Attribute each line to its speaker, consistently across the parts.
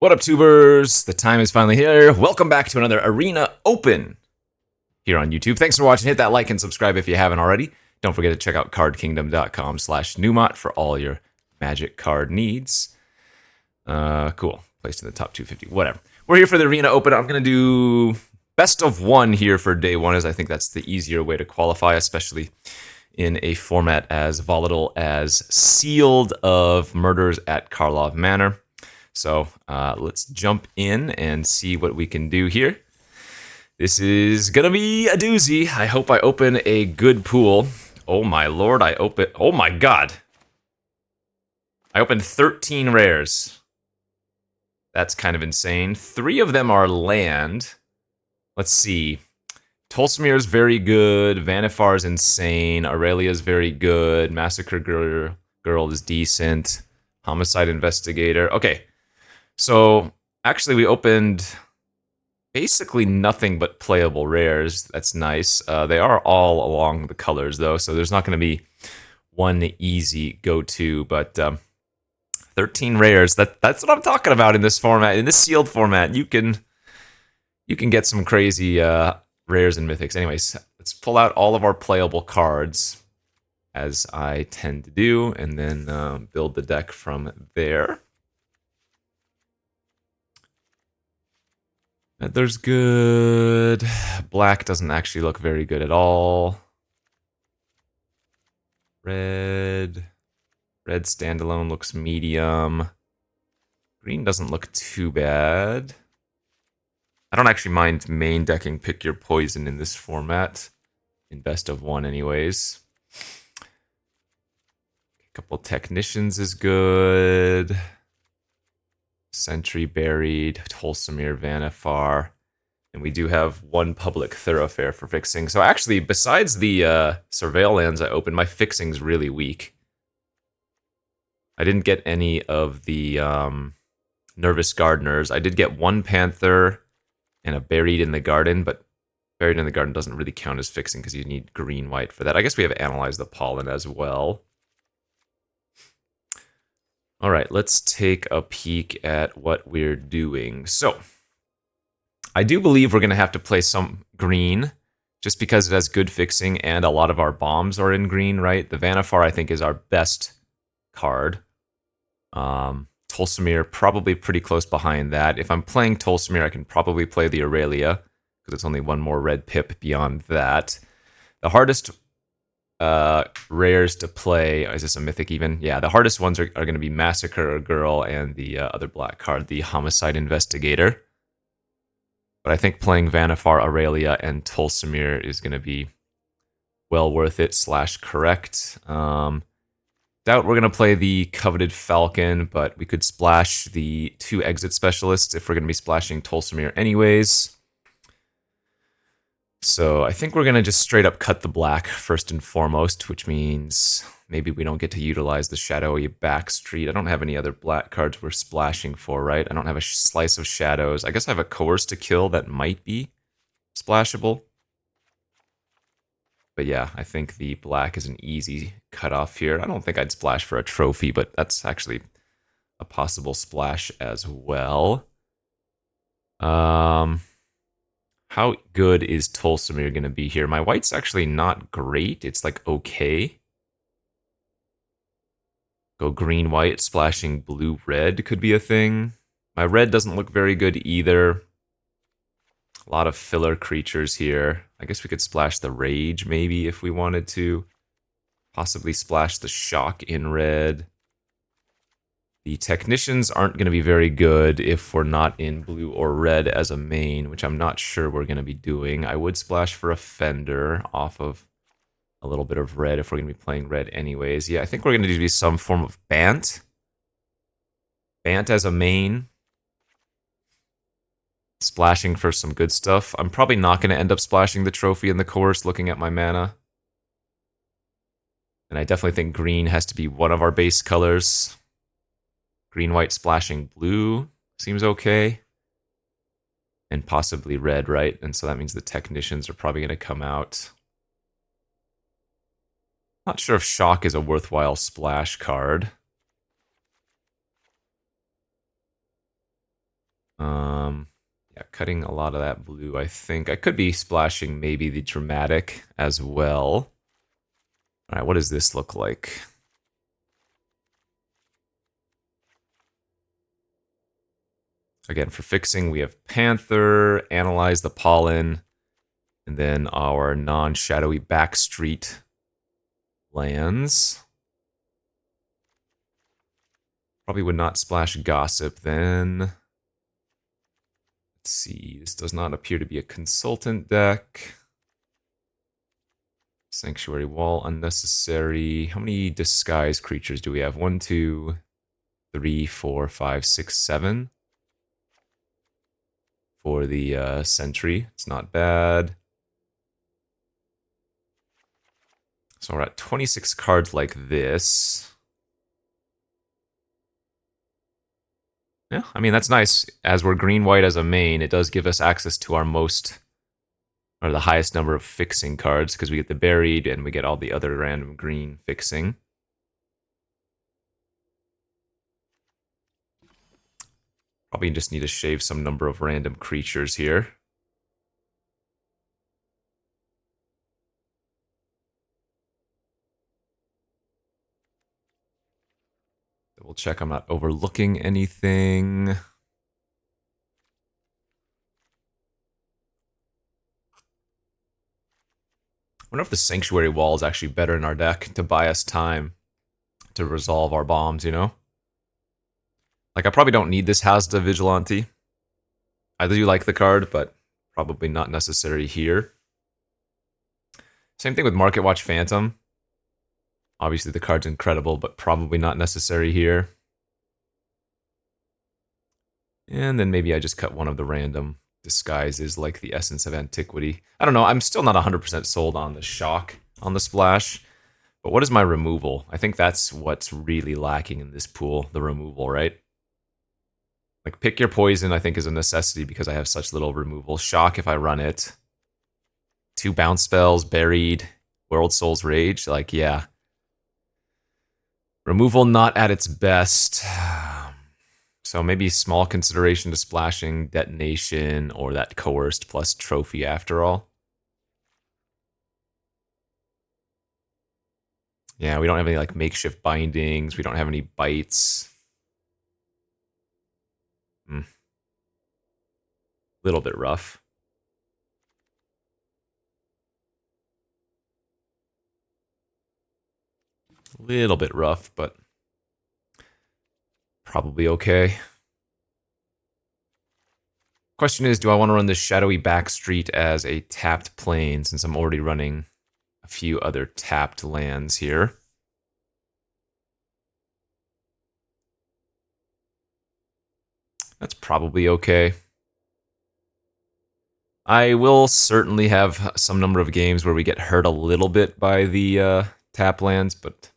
Speaker 1: What up, tubers? The time is finally here. Welcome back to another Arena Open here on YouTube. Thanks for watching. Hit that like and subscribe if you haven't already. Don't forget to check out cardkingdom.com/Numot for all your magic card needs. Cool. Placed in the top 250. Whatever. We're here for the Arena Open. I'm going to do best of one here for day one, as I think that's the easier way to qualify, especially in a format as volatile as Sealed of Murders at Karlov Manor. So let's jump in and see what we can do here. This is gonna be a doozy. I hope I open a good pool. Oh my lord, oh my god. I opened 13 rares. That's kind of insane. 3 of them are land. Let's see. Tolsimir is very good. Vannifar is insane. Aurelia is very good. Massacre Girl is decent. Homicide Investigator. Okay. So, actually, we opened basically nothing but playable rares. That's nice. They are all along the colors, though, so there's not going to be one easy go-to, but 13 rares, that's what I'm talking about in this format. In this sealed format, you can get some crazy rares and mythics. Anyways, let's pull out all of our playable cards, as I tend to do, and then build the deck from there. There's good. Black doesn't actually look very good at all. Red standalone looks medium. Green doesn't look too bad. I don't actually mind main decking Pick Your Poison in this format. In best of one anyways. A couple Technicians is good. Sentry Buried, Tolsimir, Vannifar, and we do have one Public Thoroughfare for fixing. So actually, besides the Surveil lands I opened, my fixing's really weak. I didn't get any of the Nervous Gardeners. I did get one Panther and a Buried in the Garden, but Buried in the Garden doesn't really count as fixing because you need green-white for that. I guess we have Analyze the Pollen as well. All right, let's take a peek at what we're doing. So, I do believe we're going to have to play some green, just because it has good fixing, and a lot of our bombs are in green, right? The Vannifar, I think, is our best card. Tolsimir, probably pretty close behind that. If I'm playing Tolsimir, I can probably play the Aurelia, because it's only one more red pip beyond that. The hardest rares to play. Is this a mythic even? Yeah, the hardest ones are going to be Massacre Girl and the other black card, the Homicide Investigator. But I think playing Vannifar, Aurelia, and Tolsimir is going to be well worth it / correct. Doubt we're going to play the Coveted Falcon, but we could splash the 2 Exit Specialists if we're going to be splashing Tolsimir anyways. So I think we're going to just straight up cut the black first and foremost, which means maybe we don't get to utilize the Shadowy Backstreet. I don't have any other black cards we're splashing for, right? I don't have a Slice of Shadows. I guess I have a Coerce to Kill that might be splashable. But yeah, I think the black is an easy cutoff here. I don't think I'd splash for a trophy, but that's actually a possible splash as well. How good is Tolsimir going to be here? My white's actually not great. It's like okay. Go green-white, splashing blue-red could be a thing. My red doesn't look very good either. A lot of filler creatures here. I guess we could splash the Rage maybe if we wanted to. Possibly splash the Shock in red. The Technicians aren't going to be very good if we're not in blue or red as a main, which I'm not sure we're going to be doing. I would splash for a Fender off of a little bit of red if we're going to be playing red anyways. Yeah, I think we're going to do some form of Bant. Bant as a main. Splashing for some good stuff. I'm probably not going to end up splashing the Trophy and the Coerce looking at my mana. And I definitely think green has to be one of our base colors. Green-white splashing blue seems okay. And possibly red, right? And so that means the Technicians are probably going to come out. Not sure if Shock is a worthwhile splash card. Yeah, cutting a lot of that blue, I think. I could be splashing maybe the dramatic as well. All right, what does this look like? Again, for fixing, we have Panther, Analyze the Pollen, and then our non-shadowy backstreet lands. Probably would not splash Gossip then. Let's see, this does not appear to be a consultant deck. Sanctuary Wall, unnecessary. How many disguise creatures do we have? 1, 2, 3, 4, 5, 6, 7. For the Sentry, it's not bad. So we're at 26 cards like this. Yeah, I mean, that's nice. As we're green-white as a main, it does give us access to our most, or the highest number of fixing cards, because we get the buried and we get all the other random green fixing. Probably just need to shave some number of random creatures here. Double check I'm not overlooking anything. I wonder if the Sanctuary Wall is actually better in our deck to buy us time to resolve our bombs, you know? Like, I probably don't need this Hazda Vigilante. I do like the card, but probably not necessary here. Same thing with Market Watch Phantom. Obviously, the card's incredible, but probably not necessary here. And then maybe I just cut one of the random disguises, like the Essence of Antiquity. I don't know, I'm still not 100% sold on the shock on the splash. But what is my removal? I think that's what's really lacking in this pool, the removal, right? Like, pick your poison, I think, is a necessity because I have such little removal. Shock if I run it. 2 bounce spells, buried, World Soul's Rage. Like, yeah. Removal not at its best. So maybe small consideration to splashing Detonation or that Coerced plus Trophy after all. Yeah, we don't have any like makeshift bindings. We don't have any bites. Little bit rough. Little bit rough, but probably okay. Question is, do I want to run this Shadowy Backstreet as a tapped plane since I'm already running a few other tapped lands here? That's probably okay. I will certainly have some number of games where we get hurt a little bit by the tap lands, but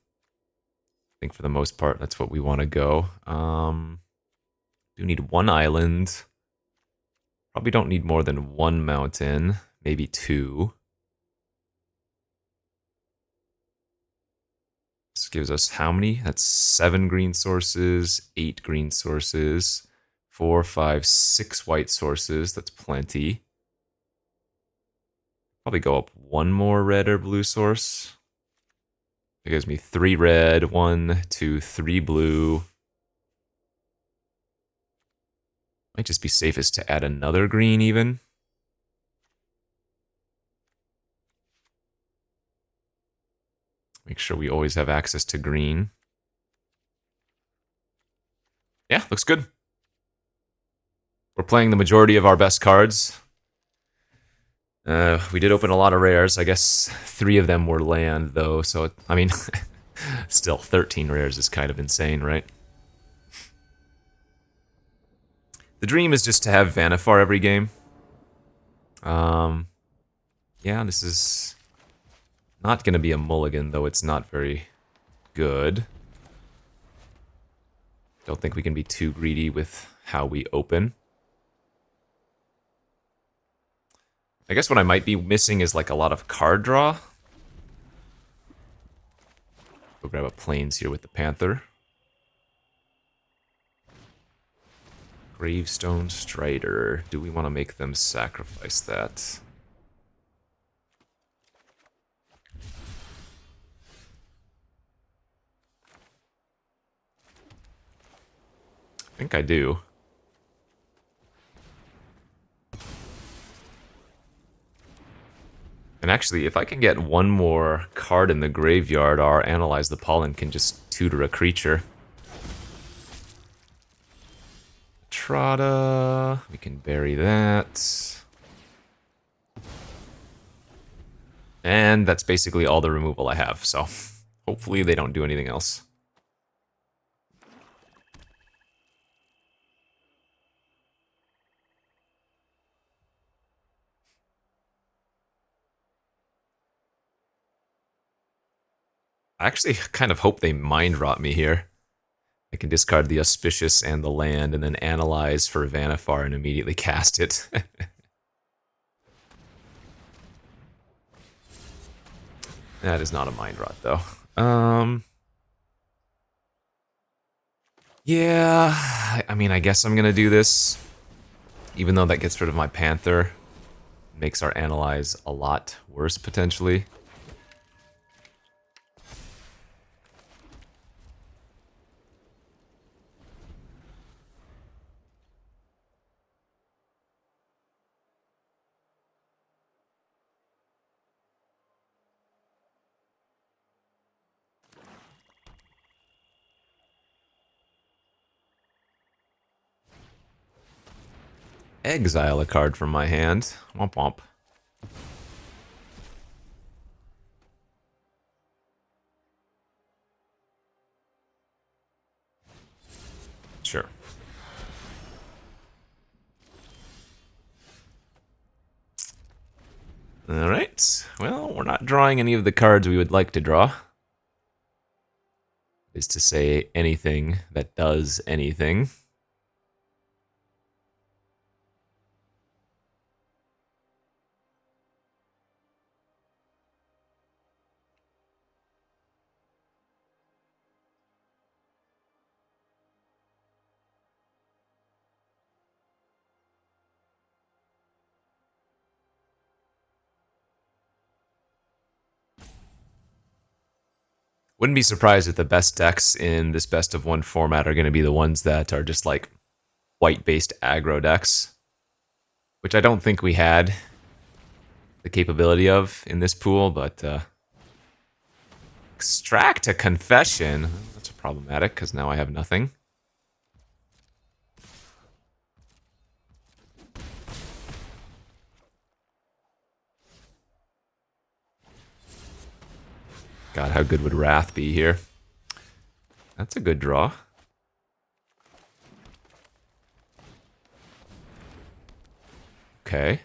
Speaker 1: I think for the most part, that's what we want to go. Do need 1 island. Probably don't need more than 1 mountain, maybe 2. This gives us how many? That's 7 green sources, 8 green sources, 4, 5, 6 white sources. That's plenty. Probably go up 1 more red or blue source. It gives me 3 red, 1, 2, 3 blue. Might just be safest to add another green even. Make sure we always have access to green. Yeah, looks good. We're playing the majority of our best cards. We did open a lot of rares. I guess 3 of them were land, though. So, I mean, still, 13 rares is kind of insane, right? The dream is just to have Vanifar every game. Yeah, this is not going to be a mulligan, though it's not very good. Don't think we can be too greedy with how we open. I guess what I might be missing is like a lot of card draw. We'll grab a plains here with the Panther. Gravestone Strider. Do we want to make them sacrifice that? I think I do. And actually, if I can get one more card in the graveyard, our Analyze the Pollen can just tutor a creature. Trotta. We can bury that. And that's basically all the removal I have, so hopefully they don't do anything else. I actually kind of hope they Mind Rot me here. I can discard the Auspicious and the land, and then analyze for Vannifar and immediately cast it. That is not a Mind Rot, though. Yeah, I mean, I guess I'm gonna do this. Even though that gets rid of my Panther. Makes our Analyze a lot worse, potentially. Exile a card from my hand. Womp womp. Sure. Alright. Well, we're not drawing any of the cards we would like to draw. Is to say anything that does anything. Wouldn't be surprised if the best decks in this best of one format are going to be the ones that are just like white-based aggro decks. Which I don't think we had the capability of in this pool, but Extract a Confession. That's problematic because now I have nothing. God, how good would Wrath be here? That's a good draw. Okay.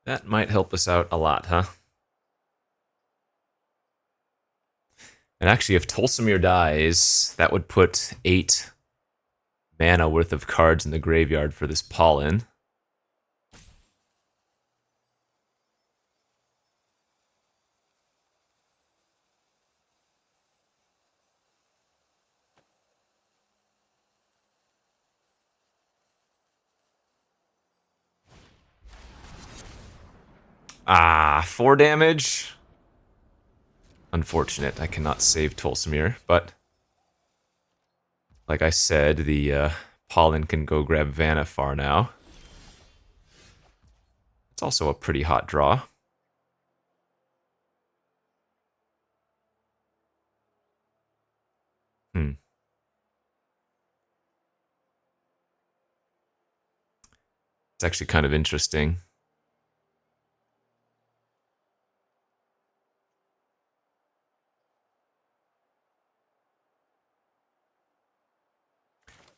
Speaker 1: That might help us out a lot, huh? And actually, if Tolsimir dies, that would put 8 mana worth of cards in the graveyard for this Pollen. Ah, 4 damage. Unfortunate, I cannot save Tolsimir, but like I said, the Pollen can go grab Vannifar now. It's also a pretty hot draw. It's actually kind of interesting.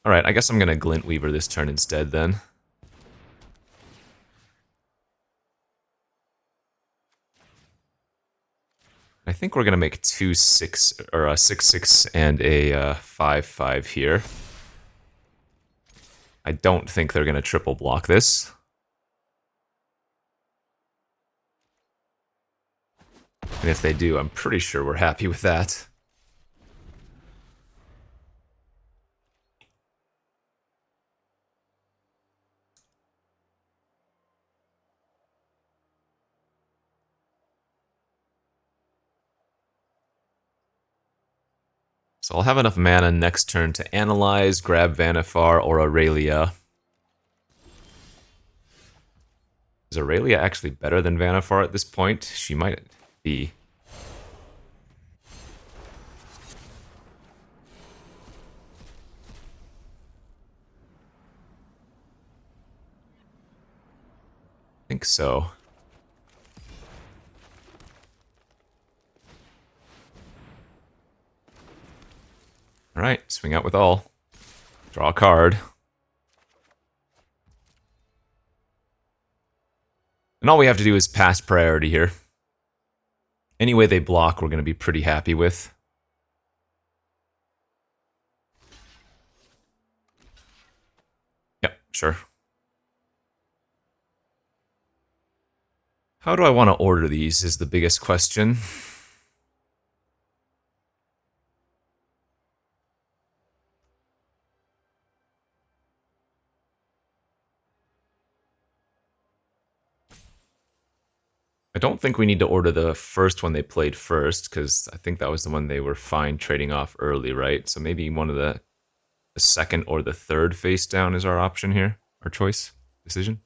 Speaker 1: Alright, I guess I'm going to Glint Weaver this turn instead then. I think think we're gonna make 2-6 or a 6-6 and a 5-5 here. I don't think they're gonna triple block this. And if they do, I'm pretty sure we're happy with that. So I'll have enough mana next turn to analyze, grab Vanifar or Aurelia. Is Aurelia actually better than Vanifar at this point? She might be. I think so. Alright, swing out with all. Draw a card. And all we have to do is pass priority here. Any way they block, we're going to be pretty happy with. Yep, sure. How do I want to order these is the biggest question. I don't think we need to order the first one they played first, because I think that was the one they were fine trading off early, right? So maybe one of the second or the third face down is our option here, our choice, decision.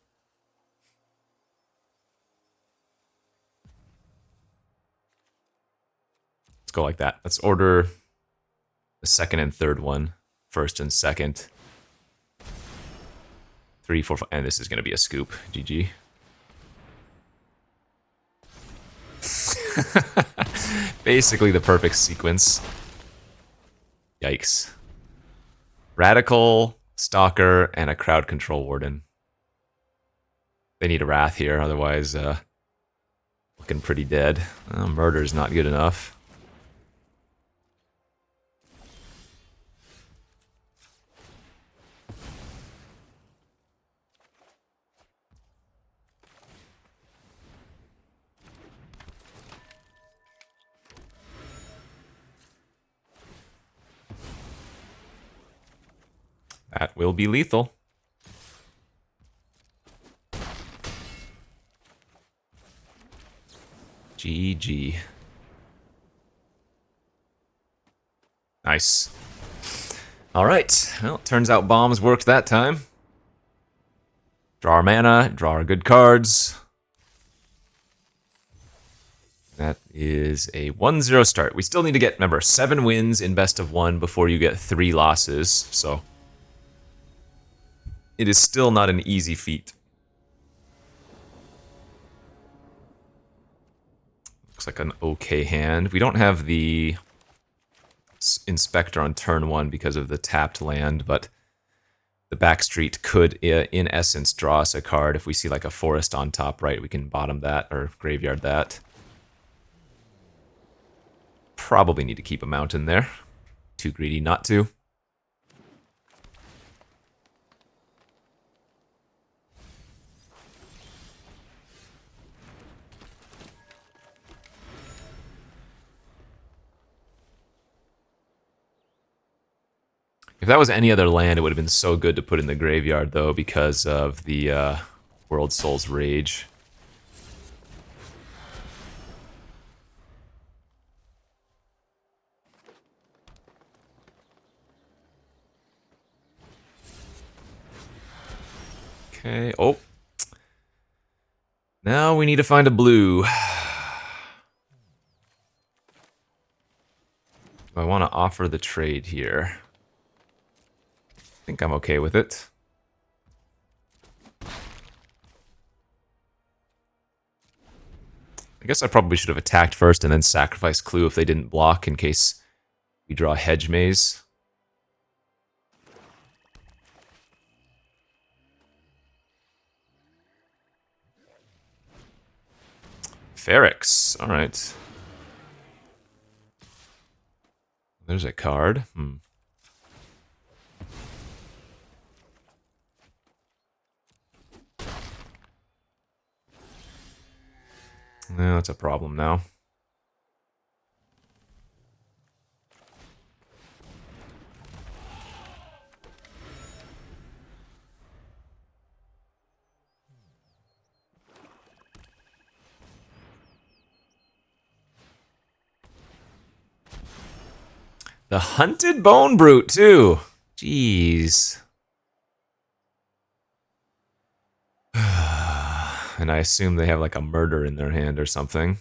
Speaker 1: Let's go like that. Let's order the second and third one, first and second. 3, 4, 5, and this is going to be a scoop. GG. Basically the perfect sequence. Yikes. Radical, Stalker, and a Crowd Control Warden. They need a Wrath here, otherwise looking pretty dead. Murder's not good enough. That will be lethal. GG. Nice. Alright, well, turns out bombs worked that time. Draw our mana, draw our good cards. That is a 1-0 start. We still need to get, remember, 7 wins in best of 1 before you get 3 losses, so it is still not an easy feat. Looks like an okay hand. We don't have the Inspector on turn 1 because of the tapped land, but the Backstreet could, in essence, draw us a card. If we see like a forest on top right, we can bottom that or graveyard that. Probably need to keep a mountain there. Too greedy not to. If that was any other land, it would have been so good to put in the graveyard, though, because of the World Soul's Rage. Okay, oh. Now we need to find a blue. I want to offer the trade here. I think I'm okay with it. I guess I probably should have attacked first and then sacrificed Clue if they didn't block in case we draw Hedge Maze. Ferrex, alright. There's a card. No, that's a problem now. The Hunted Bone Brute, too. Jeez. And I assume they have like a murder in their hand or something.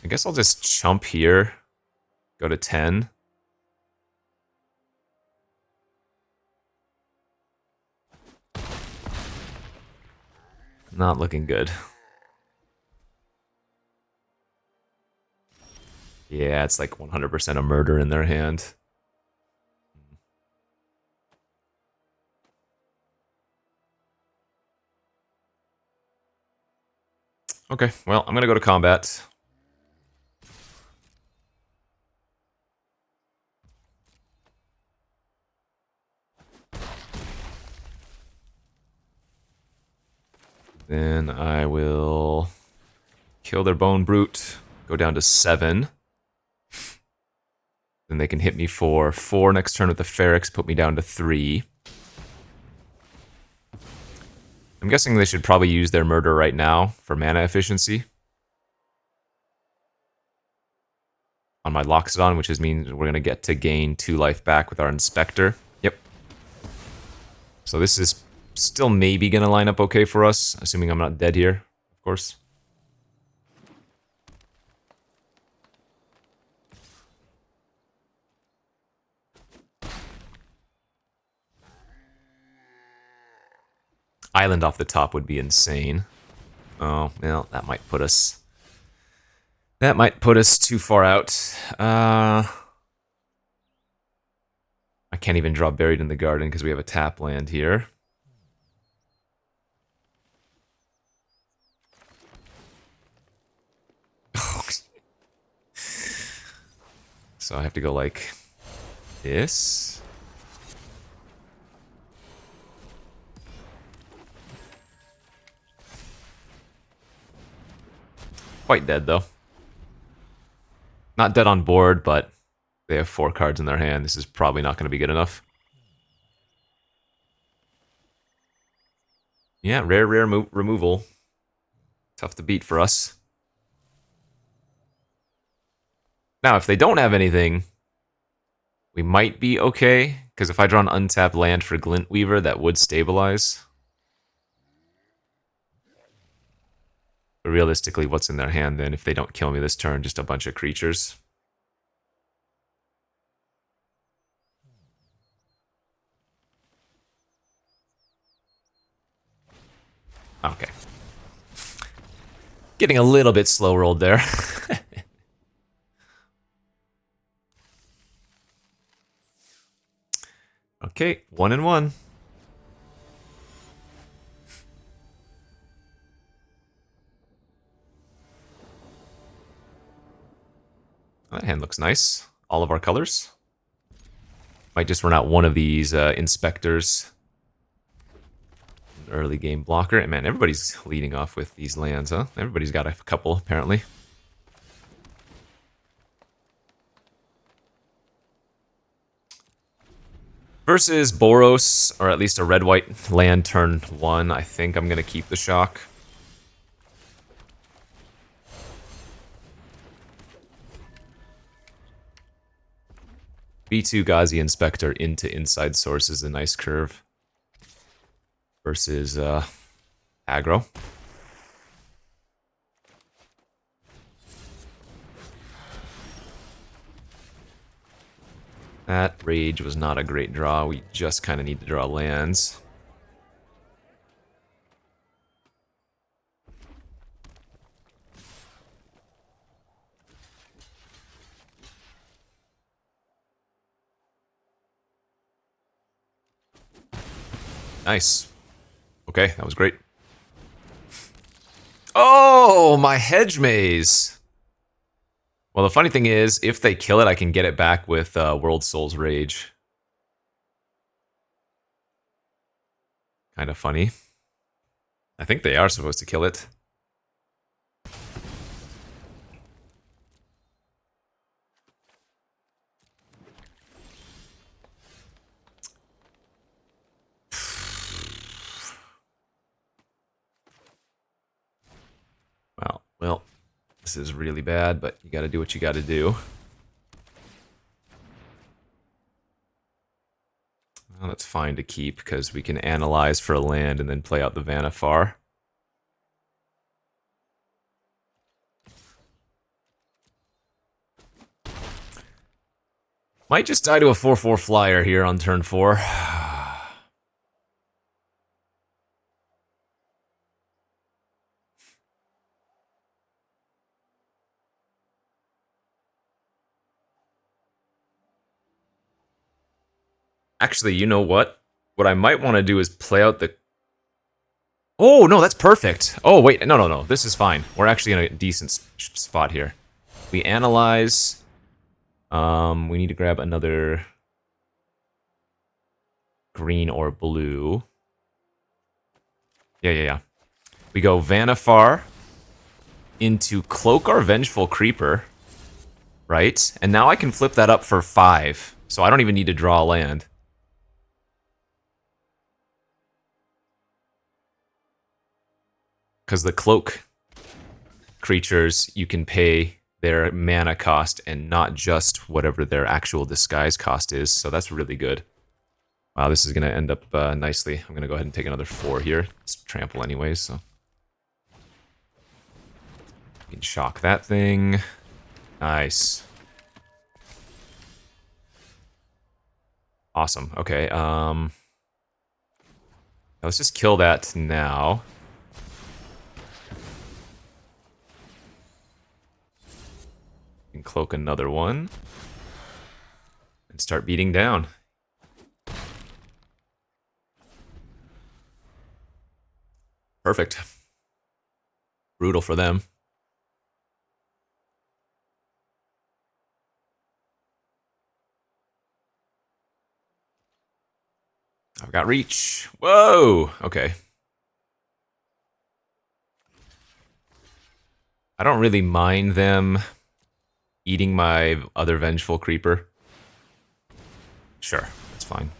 Speaker 1: I guess I'll just chump here. Go to 10. Not looking good. Yeah, it's like 100% a murder in their hand. Okay, well, I'm gonna go to combat. Then I will kill their Bone Brute, go down to 7. Then they can hit me for 4 next turn with the Ferrex, put me down to 3. I'm guessing they should probably use their murder right now for mana efficiency. On my Loxodon, which means we're going to get to gain 2 life back with our Inspector. Yep. So this is still maybe going to line up okay for us, assuming I'm not dead here, of course. Island off the top would be insane. Oh, well, that might put us... That might put us too far out. I can't even draw Buried in the Garden because we have a tap land here. So I have to go like this. Quite dead though. Not dead on board, but they have 4 cards in their hand. This is probably not going to be good enough. Yeah, rare removal. Tough to beat for us. Now, if they don't have anything, we might be okay. Because if I draw an untapped land for Glintweaver, that would stabilize. But realistically, what's in their hand then if they don't kill me this turn? Just a bunch of creatures. Okay. Getting a little bit slow rolled there. Okay, 1-1. That hand looks nice. All of our colors. Might just run out one of these inspectors. An early game blocker. And man, everybody's leading off with these lands, huh? Everybody's got a couple, apparently. Versus Boros, or at least a red-white land turn 1, I think I'm going to keep the shock. B2 Ghazi Inspector into Inside Source is a nice curve. Versus aggro. That Rage was not a great draw. We just kind of need to draw lands. Nice. Okay, that was great. Oh, my Hedge Maze. Well, the funny thing is, if they kill it, I can get it back with World Soul's Rage. Kind of funny. I think they are supposed to kill it. Well, this is really bad, but you gotta do what you gotta do. Well, that's fine to keep, because we can analyze for a land and then play out the Vanifar. Might just die to a 4/4 flyer here on turn 4. Actually, you know what? What I might want to do is play out the... Oh, no, that's perfect. Oh, wait, no. This is fine. We're actually in a decent spot here. We analyze. We need to grab another green or blue. Yeah. We go Vanifar into Cloak our Vengeful Creeper, right? And now I can flip that up for 5, so I don't even need to draw a land. Because the Cloak creatures, you can pay their mana cost and not just whatever their actual disguise cost is, so that's really good. Wow, this is going to end up nicely. I'm going to go ahead and take another 4 here. It's trample anyways, so... You can shock that thing. Nice. Awesome. Okay, let's just kill that now. And cloak another one. And start beating down. Perfect. Brutal for them. I've got reach. Whoa! Okay. I don't really mind them eating my other Vengeful Creeper. Sure, that's fine.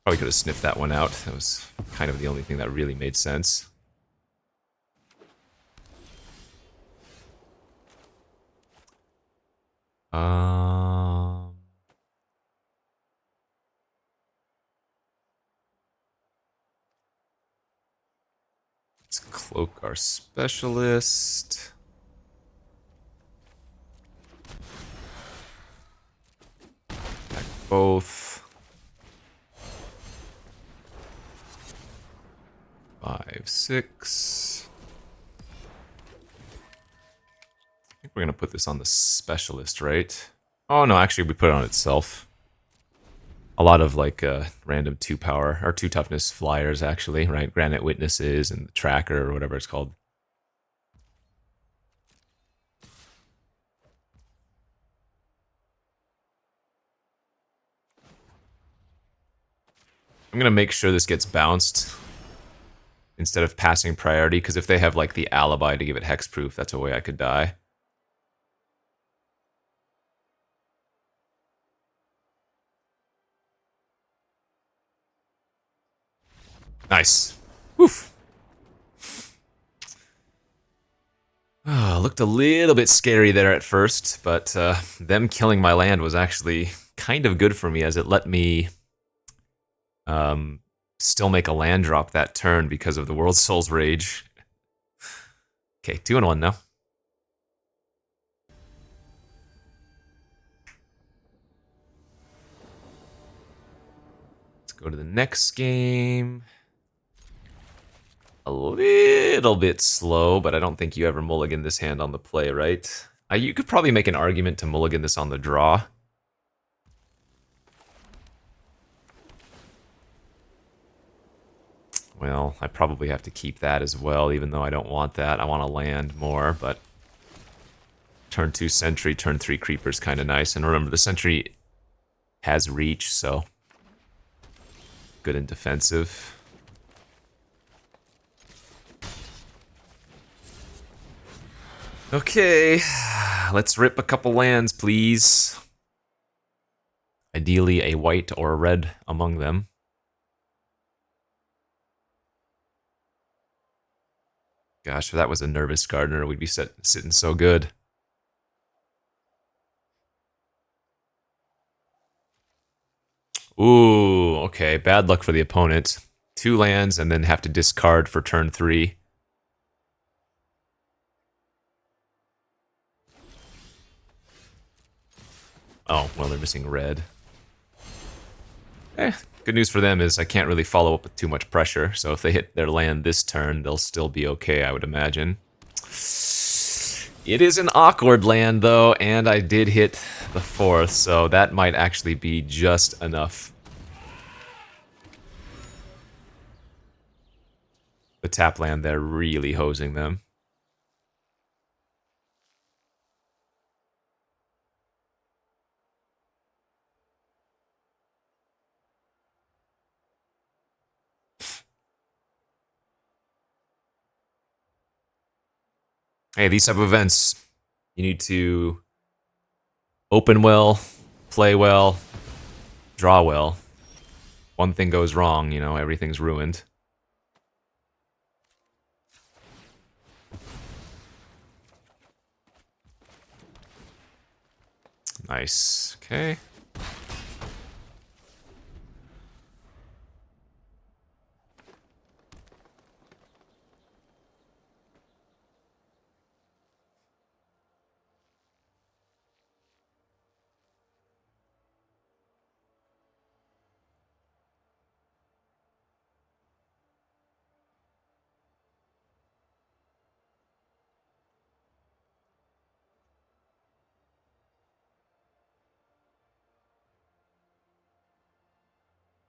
Speaker 1: Probably could have sniffed that one out. That was kind of the only thing that really made sense. Let's cloak our specialist. Attack both. 5, 6. I think we're gonna put this on the specialist, right? Oh no, actually we put it on itself. A lot of like random 2 power or 2 toughness flyers actually, right? Granite Witnesses and the Tracker or whatever it's called. I'm gonna make sure this gets bounced instead of passing priority, because if they have like the alibi to give it hexproof, that's a way I could die. Nice. Woof. Looked a little bit scary there at first, but them killing my land was actually kind of good for me, as it let me still make a land drop that turn because of the World Soul's Rage. Okay, 2 and 1 now. Let's go to the next game. A little bit slow, but I don't think you ever mulligan this hand on the play, right? You could probably make an argument to mulligan this on the draw. Well, I probably have to keep that as well, even though I don't want that. I want to land more, but Turn 2 sentry, turn 3 creeper's kind of nice. And remember, the sentry has reach, so good and defensive. Okay, let's rip a couple lands, please. Ideally, a white or a red among them. Gosh, if that was a nervous gardener, we'd be sitting so good. Ooh, okay, bad luck for the opponent. 2 lands and then have to discard for turn 3. Oh, well, they're missing red. Good news for them is I can't really follow up with too much pressure, so if they hit their land this turn, they'll still be okay, I would imagine. It is an awkward land, though, and I did hit the 4th, so that might actually be just enough. The tap land there really hosing them. Hey, these type of events, you need to open well, play well, draw well. One thing goes wrong, you know, everything's ruined. Nice. Okay.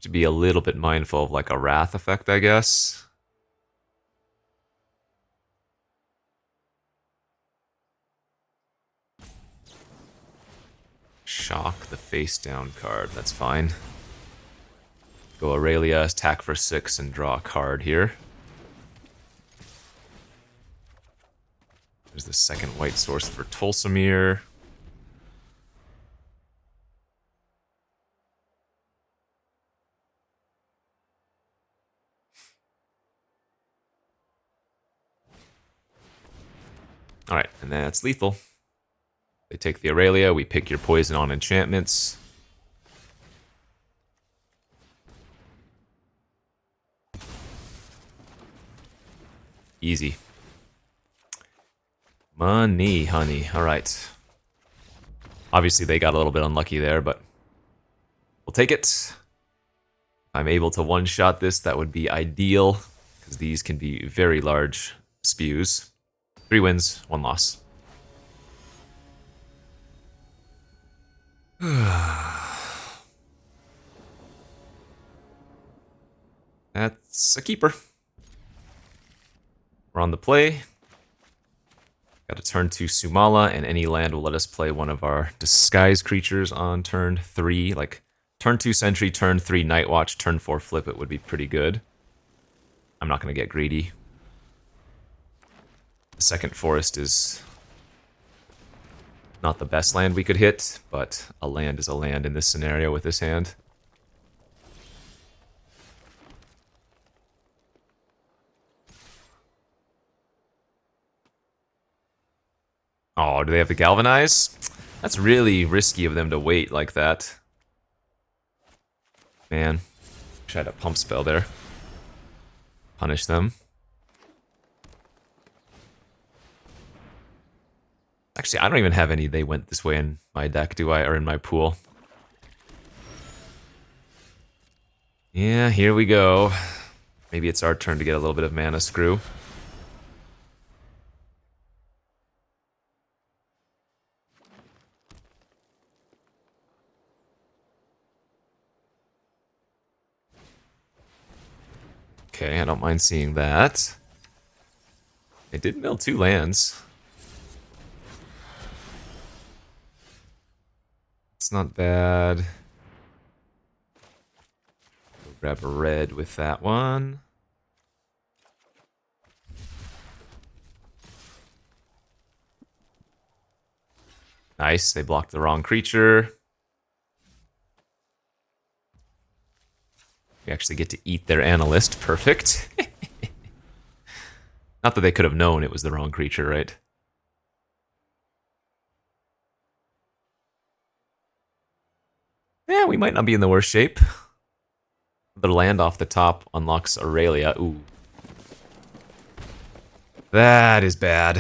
Speaker 1: To be a little bit mindful of like a wrath effect, I guess. Shock the face down card, that's fine. Go Aurelia, attack for 6, and draw a card here. There's the second white source for Tolsimir. Alright, and that's lethal. They take the Aurelia, we pick your poison on enchantments. Easy. Money, honey. Alright. Obviously they got a little bit unlucky there, but we'll take it. If I'm able to one-shot this, that would be ideal, because these can be very large spews. 3 wins, 1 loss. That's a keeper. We're on the play. Got a turn 2 Sumala, and any land will let us play one of our disguise creatures on turn 3. Like, turn 2 Sentry, turn 3 Nightwatch, turn 4 Flip It would be pretty good. I'm not going to get greedy. The second Forest is not the best land we could hit, but a land is a land in this scenario with this hand. Oh, do they have to galvanize? That's really risky of them to wait like that. Man, wish I had a pump spell there. Punish them. Actually, I don't even have any they went this way in my deck, do I? Or in my pool. Yeah, here we go. Maybe it's our turn to get a little bit of mana screw. Okay, I don't mind seeing that. They did mill 2 lands. That's not bad. We'll grab a red with that one. Nice, they blocked the wrong creature. We actually get to eat their analyst. Perfect. Not that they could have known it was the wrong creature, right? Yeah, we might not be in the worst shape. The land off the top unlocks Aurelia. Ooh. That is bad.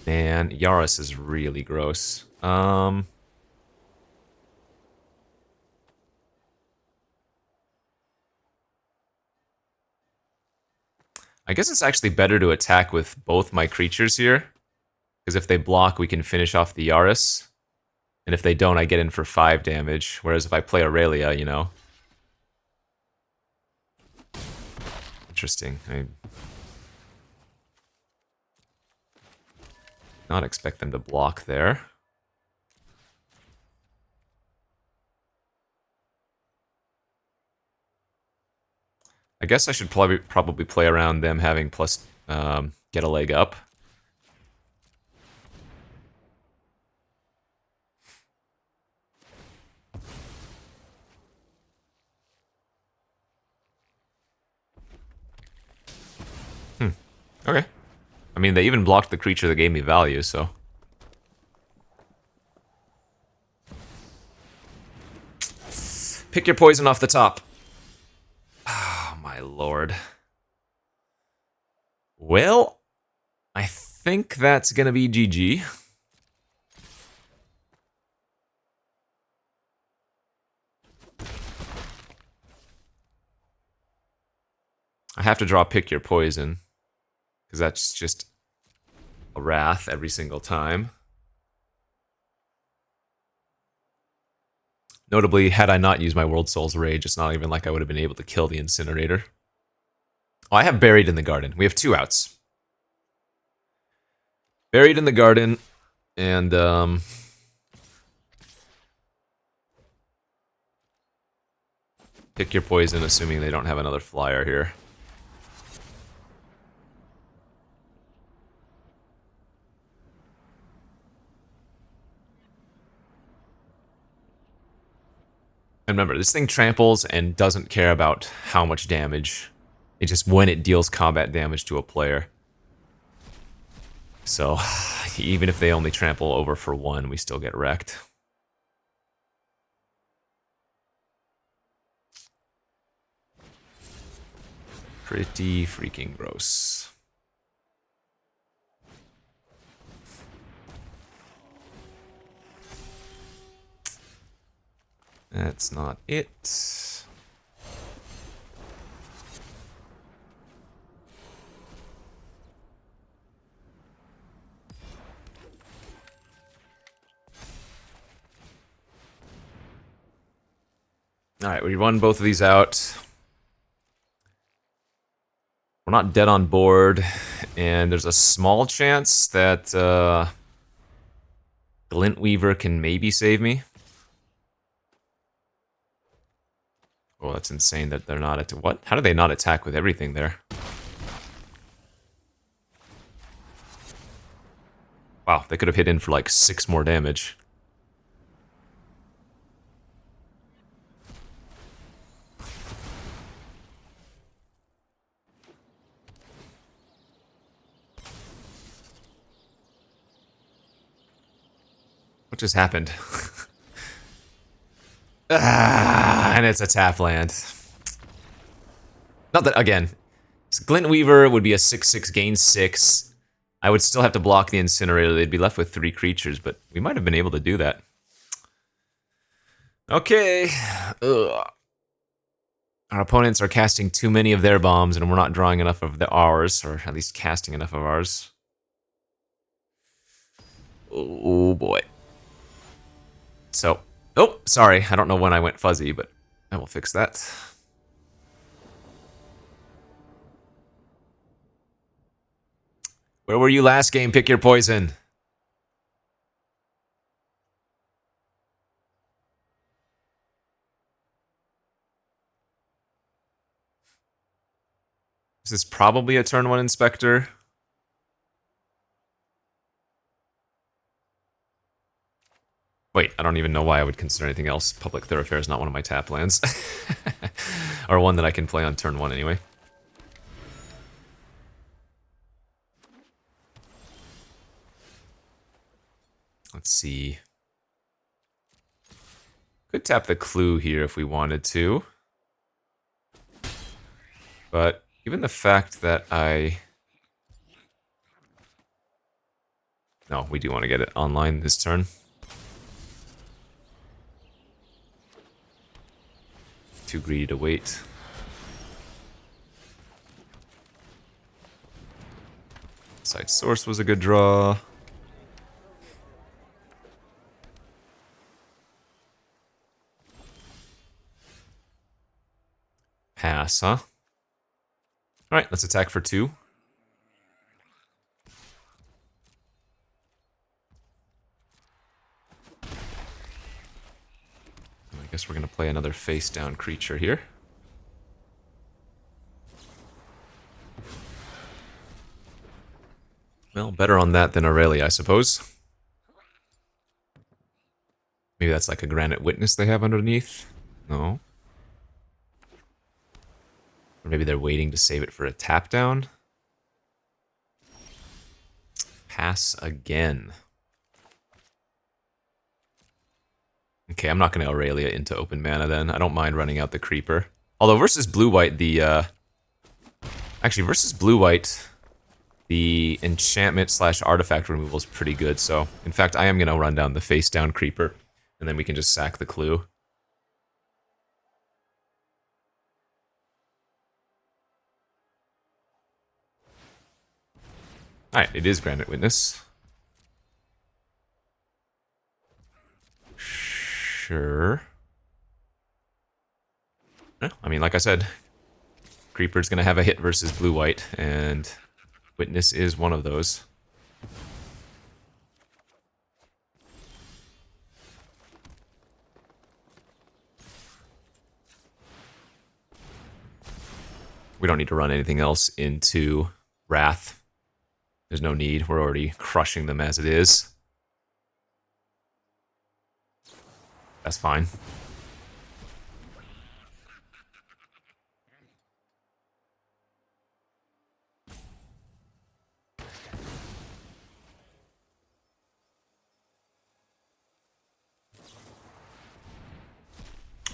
Speaker 1: Man, Yaris is really gross. I guess it's actually better to attack with both my creatures here. Because if they block, we can finish off the Yaris. And if they don't, I get in for 5 damage. Whereas if I play Aurelia, you know. Interesting. I not expect them to block there. I guess I should probably play around them having plus get a leg up. Okay. I mean, they even blocked the creature that gave me value, so. Pick your poison off the top. Oh, my lord. Well, I think that's gonna be GG. I have to draw pick your poison. Because that's just a wrath every single time. Notably, had I not used my World Soul's Rage, it's not even like I would have been able to kill the Incinerator. Oh, I have Buried in the Garden. We have 2 outs. Buried in the Garden, and pick your poison, assuming they don't have another flyer here. And remember, this thing tramples and doesn't care about how much damage. It's just when it deals combat damage to a player. So, even if they only trample over for 1, we still get wrecked. Pretty freaking gross. That's not it. Alright, we run both of these out. We're not dead on board, and there's a small chance that Glintweaver can maybe save me. Oh, that's insane that they're not at what? How do they not attack with everything there? Wow, they could have hit in for like 6 more damage. What just happened? And it's a tap land. Not that, again, Glintweaver would be a 6/6 gain 6. I would still have to block the Incinerator. They'd be left with 3 creatures, but we might have been able to do that. Okay. Ugh. Our opponents are casting too many of their bombs, and we're not drawing enough of ours, or at least casting enough of ours. Oh boy. So, oh, sorry. I don't know when I went fuzzy, but I will fix that. Where were you last game? Pick your poison. This is probably a turn 1 Inspector. Wait, I don't even know why I would consider anything else. Public Thoroughfare is not one of my tap lands. Or one that I can play on turn 1 anyway. Let's see. Could tap the Clue here if we wanted to. But given the fact that No, we do want to get it online this turn. Too greedy to wait. Side Source was a good draw. Pass, huh? Alright, let's attack for 2. I guess we're going to play another face-down creature here. Well, better on that than Aurelia, I suppose. Maybe that's like a Granite Witness they have underneath? No. Or maybe they're waiting to save it for a tap down. Pass again. Okay, I'm not going to Aurelia into open mana then. I don't mind running out the Creeper. Although versus blue-white, Actually, versus blue-white, the enchantment/artifact removal is pretty good, so... In fact, I am going to run down the face-down Creeper, and then we can just sack the Clue. Alright, it is Granite Witness. Sure. Yeah, I mean, like I said, Creeper's gonna have a hit versus blue-white, and Witness is one of those. We don't need to run anything else into Wrath. There's no need, we're already crushing them as it is. That's fine.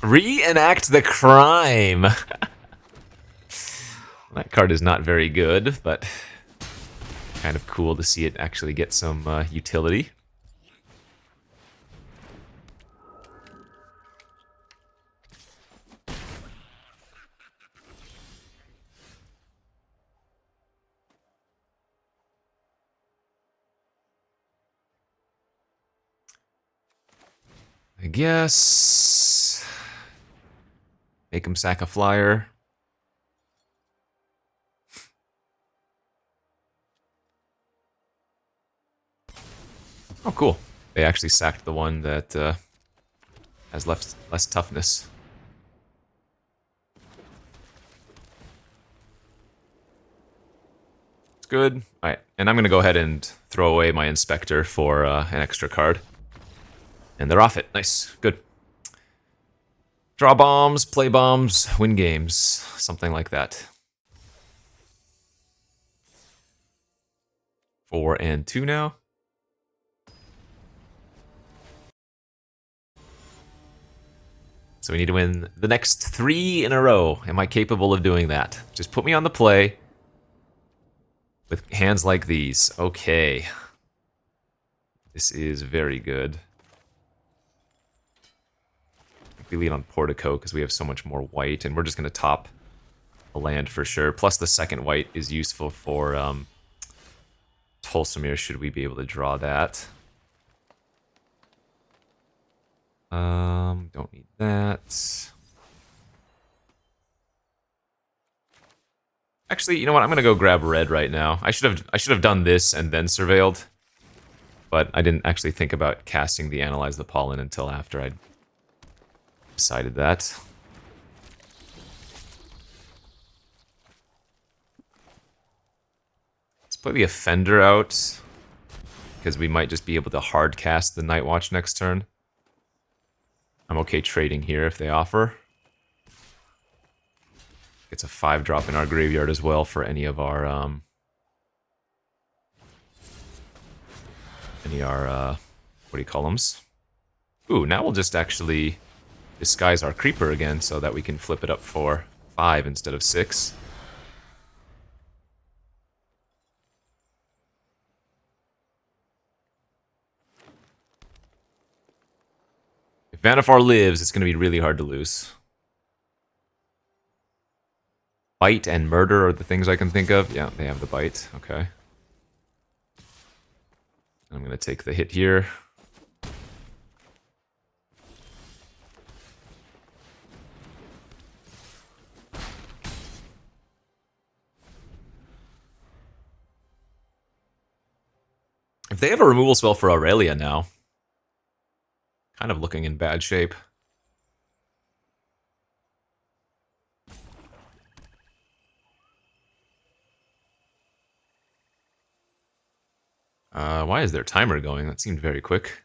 Speaker 1: Reenact the crime! That card is not very good, but kind of cool to see it actually get some utility. I guess... Make him sack a flyer. Oh, cool. They actually sacked the one that has less toughness. It's good. Alright, and I'm going to go ahead and throw away my Inspector for an extra card. And they're off it. Nice. Good. Draw bombs, play bombs, win games. Something like that. 4 and 2 now. So we need to win the next 3 in a row. Am I capable of doing that? Just put me on the play with hands like these. Okay. This is very good. We lead on Portico because we have so much more white, and we're just going to top a land for sure. Plus the second white is useful for Tolsimir, should we be able to draw that. Don't need that. Actually, you know what? I'm gonna go grab red right now. I should have done this and then surveilled, but I didn't actually think about casting the Analyze the Pollen until after I'd decided that. play the Offender out, because we might just be able to hard cast the Night Watch next turn. I'm okay trading here if they offer. It's a 5-drop in our graveyard as well for any of our what do you call them? Ooh, now we'll just actually disguise our creeper again so that we can flip it up for 5 instead of 6. If Vanifar lives, it's going to be really hard to lose. Bite and murder are the things I can think of. Yeah, they have the bite. Okay. I'm going to take the hit here. If they have a removal spell for Aurelia now, kind of looking in bad shape. Why is their timer going? That seemed very quick.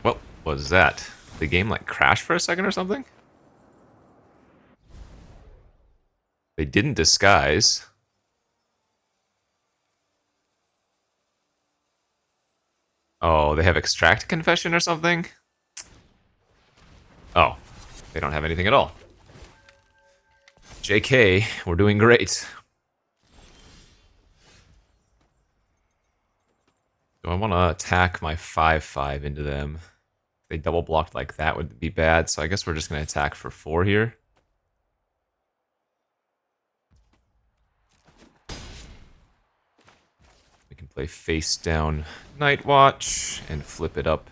Speaker 1: What was that? The game like crashed for a second or something? They didn't disguise. Oh, they have Extract Confession or something? Oh, they don't have anything at all. JK, we're doing great. Do I want to attack my 5/5 into them? If they double blocked like that would be bad, so I guess we're just going to attack for 4 here. We can play face down Night Watch and flip it up.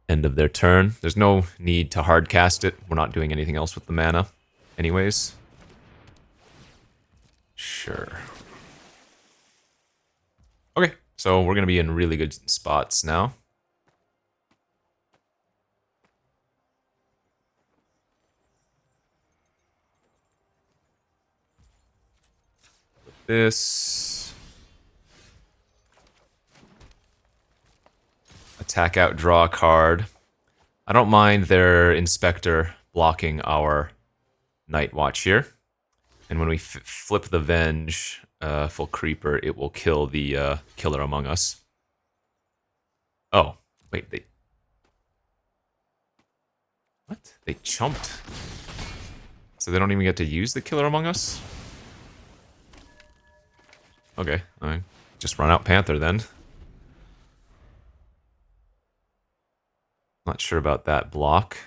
Speaker 1: End of their turn. There's no need to hard cast it. We're not doing anything else with the mana anyways. Sure. Okay, so we're going to be in really good spots now. This. Attack out, draw a card. I don't mind their Inspector blocking our Night Watch here. And when we flip the Venge, full creeper, it will kill the Killer Among Us. Oh, wait, they... What? They chumped. So they don't even get to use the Killer Among Us? Okay, alright. Just run out Panther then. Not sure about that block.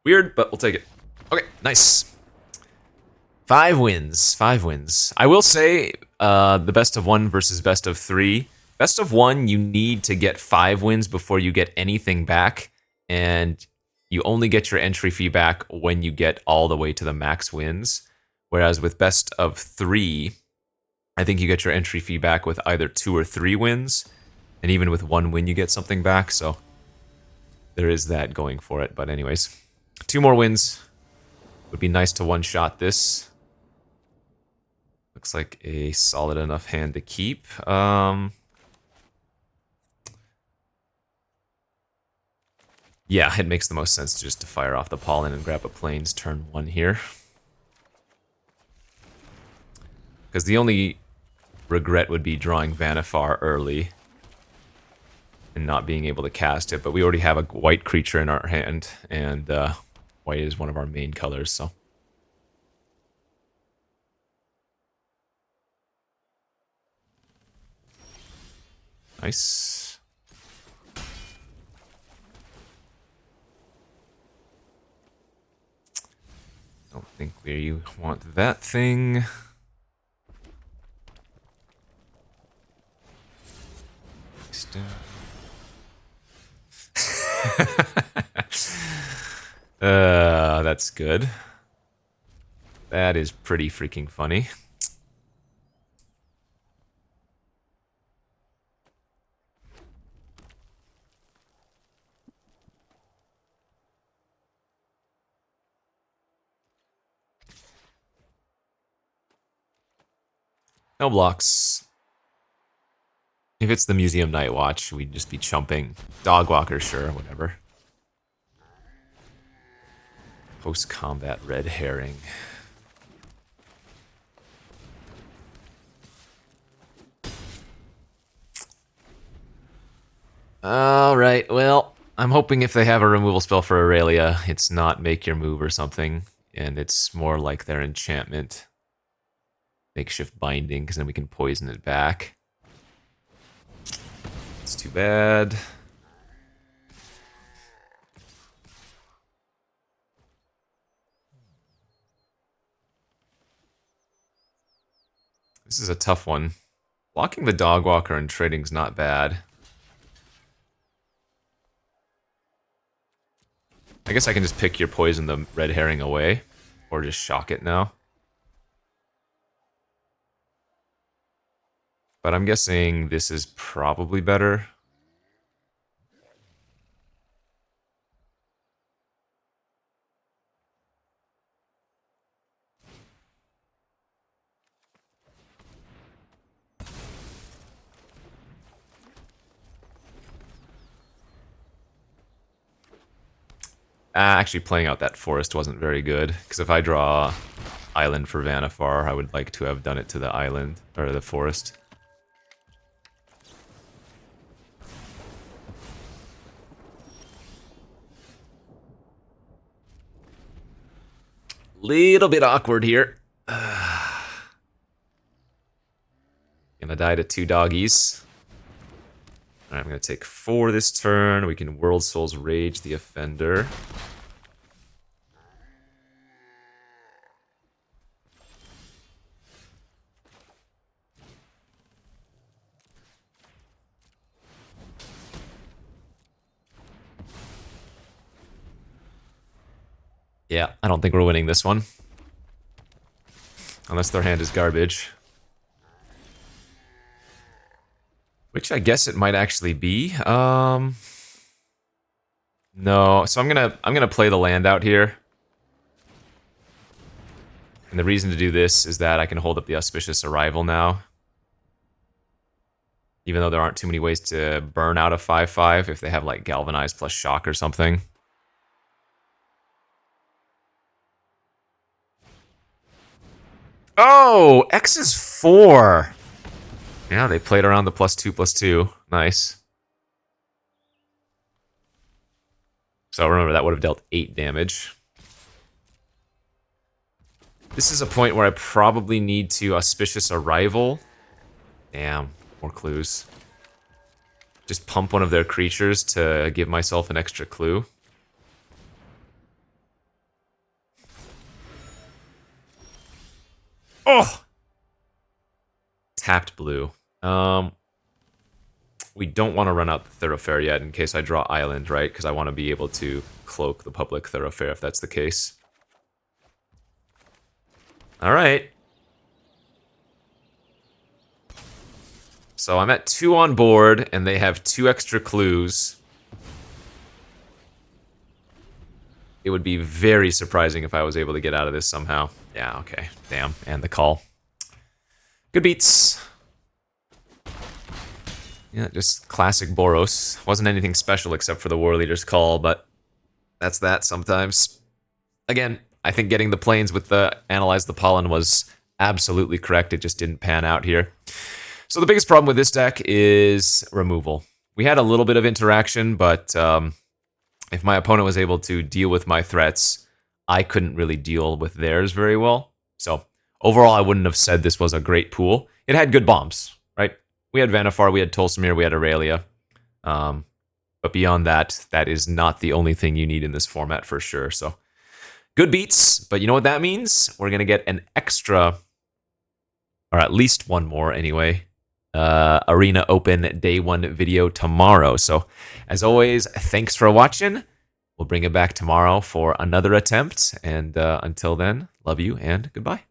Speaker 1: Weird, but we'll take it. Okay, nice. 5 wins. 5 wins. I will say, the best of 1 versus best of 3. Best of 1, you need to get 5 wins before you get anything back, and you only get your entry fee back when you get all the way to the max wins. Whereas with best of 3, I think you get your entry fee back with either 2 or 3 wins, and even with 1 win you get something back, so there is that going for it. But anyways, 2 more wins. Would be nice to one-shot this. Looks like a solid enough hand to keep. Yeah, it makes the most sense just to fire off the Pollen and grab a Plains turn 1 here. Because the only regret would be drawing Vanifar early and not being able to cast it, but we already have a white creature in our hand, and white is one of our main colors, so. Nice. Don't think we want that thing. That's good. That is pretty freaking funny. No blocks. If it's the Museum Night Watch, we'd just be chumping. Dogwalker, sure, whatever. Post-combat red herring. Alright, well, I'm hoping if they have a removal spell for Aurelia, it's not make your move or something, and it's more like their enchantment. Makeshift binding, because then we can poison it back. It's too bad. This is a tough one. Blocking the Dogwalker and trading's not bad. I guess I can just pick your poison the red herring away, or just shock it now. But I'm guessing this is probably better. Actually, playing out that forest wasn't very good, because if I draw island for Vannifar, I would like to have done it to the island, or the forest. Little bit awkward here. Gonna die to 2 doggies. Alright, I'm gonna take 4 this turn. We can World Soul's Rage the Offender. Yeah, I don't think we're winning this one. Unless their hand is garbage. Which I guess it might actually be. No, so I'm gonna play the land out here. And the reason to do this is that I can hold up the Auspicious Arrival now. Even though there aren't too many ways to burn out a 5/5 if they have like Galvanize plus Shock or something. Oh, X is 4. Yeah, they played around the +2/+2. Nice. So remember, that would have dealt 8 damage. This is a point where I probably need to Auspicious Arrival. Damn, more clues. Just pump one of their creatures to give myself an extra clue. Oh! Tapped blue. We don't want to run out the Thoroughfare yet in case I draw Island, right? Because I want to be able to cloak the public Thoroughfare if that's the case. Alright. So I'm at 2 on board, and they have 2 extra clues. It would be very surprising if I was able to get out of this somehow. Yeah, okay. Damn. And the call. Good beats. Yeah, just classic Boros. Wasn't anything special except for the War Leader's call, but that's that sometimes. Again, I think getting the planes with the Analyze the Pollen was absolutely correct. It just didn't pan out here. So the biggest problem with this deck is removal. We had a little bit of interaction, but if my opponent was able to deal with my threats, I couldn't really deal with theirs very well. So overall, I wouldn't have said this was a great pool. It had good bombs, right? We had Vannifar, we had Tolsimir, we had Aurelia. But beyond that, that is not the only thing you need in this format for sure. So good beats, but you know what that means? We're going to get an extra, or at least one more anyway, Arena Open Day 1 video tomorrow. So, as always, thanks for watching. We'll bring it back tomorrow for another attempt. And until then, love you and goodbye.